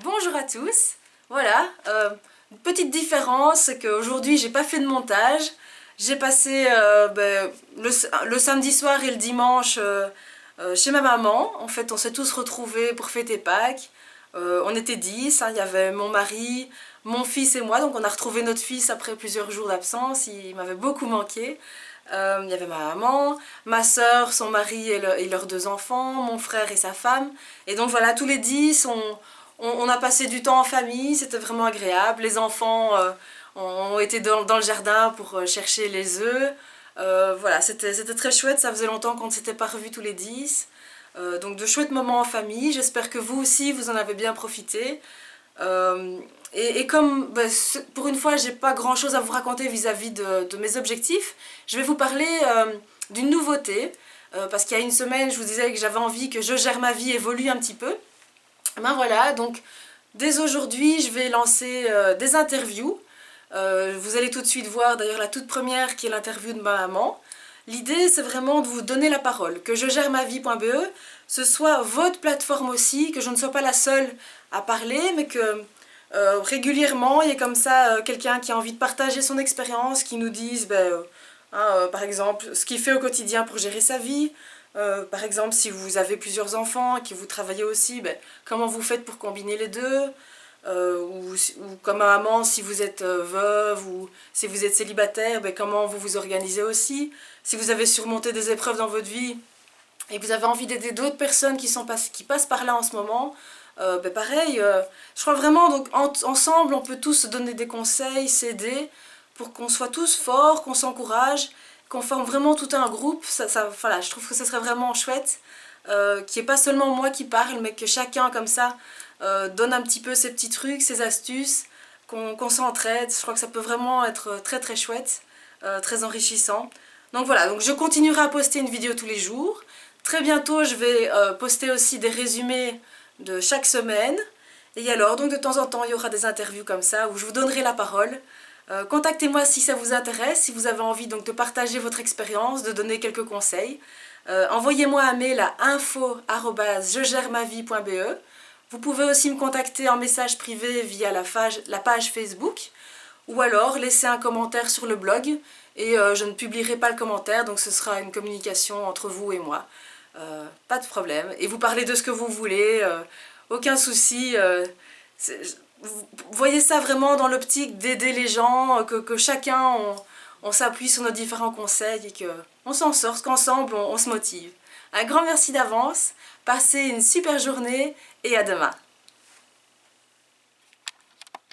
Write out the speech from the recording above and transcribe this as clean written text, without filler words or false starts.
Bonjour à tous, voilà, une petite différence, c'est qu'aujourd'hui j'ai pas fait de montage, j'ai passé le samedi soir et le dimanche chez ma maman. En fait on s'est tous retrouvés pour fêter Pâques, on était 10, hein, il y avait mon mari, mon fils et moi, donc on a retrouvé notre fils après plusieurs jours d'absence, il m'avait beaucoup manqué. Il y avait ma maman, ma soeur, son mari et leurs deux enfants, mon frère et sa femme. Et donc voilà, tous les 10, on a passé du temps en famille, c'était vraiment agréable. Les enfants ont été dans le jardin pour chercher les œufs. Voilà, c'était très chouette, ça faisait longtemps qu'on ne s'était pas revus tous les 10. Donc de chouettes moments en famille, j'espère que vous aussi vous en avez bien profité. Et comme pour une fois j'ai pas grand chose à vous raconter vis-à-vis de mes objectifs, je vais vous parler d'une nouveauté, parce qu'il y a une semaine je vous disais que j'avais envie que Je gère ma vie évolue un petit peu. Ben voilà, donc dès aujourd'hui je vais lancer des interviews. Vous allez tout de suite voir d'ailleurs la toute première qui est l'interview de ma maman. L'idée c'est vraiment de vous donner la parole, que jegèremavie.be ce soit votre plateforme aussi, que je ne sois pas la seule à parler, mais que régulièrement il y ait comme ça quelqu'un qui a envie de partager son expérience, qui nous dise par exemple ce qu'il fait au quotidien pour gérer sa vie. Par exemple, si vous avez plusieurs enfants et que vous travaillez aussi, comment vous faites pour combiner les deux, ou comme maman, si vous êtes veuve ou si vous êtes célibataire, comment vous vous organisez aussi. Si vous avez surmonté des épreuves dans votre vie et que vous avez envie d'aider d'autres personnes qui passent par là en ce moment, pareil, je crois vraiment, donc ensemble, on peut tous se donner des conseils, s'aider, pour qu'on soit tous forts, qu'on s'encourage, qu'on forme vraiment tout un groupe. Voilà, je trouve que ce serait vraiment chouette, qu'il n'y ait pas seulement moi qui parle, mais que chacun comme ça donne un petit peu ses petits trucs, ses astuces, qu'on s'entraide. Je crois que ça peut vraiment être très très chouette, très enrichissant. Donc voilà, donc je continuerai à poster une vidéo tous les jours. Très bientôt, je vais poster aussi des résumés de chaque semaine. Et alors, donc de temps en temps, il y aura des interviews comme ça où je vous donnerai la parole. Contactez-moi si ça vous intéresse, si vous avez envie donc de partager votre expérience, de donner quelques conseils. Envoyez-moi un mail à info@jegèremavie.be. Vous pouvez aussi me contacter en message privé via la page Facebook, ou alors laisser un commentaire sur le blog, et je ne publierai pas le commentaire, donc ce sera une communication entre vous et moi. Pas de problème. Et vous parlez de ce que vous voulez, aucun souci. Voyez ça vraiment dans l'optique d'aider les gens, que chacun on s'appuie sur nos différents conseils et qu'on s'en sorte, qu'ensemble on se motive. Un grand merci d'avance, passez une super journée et à demain.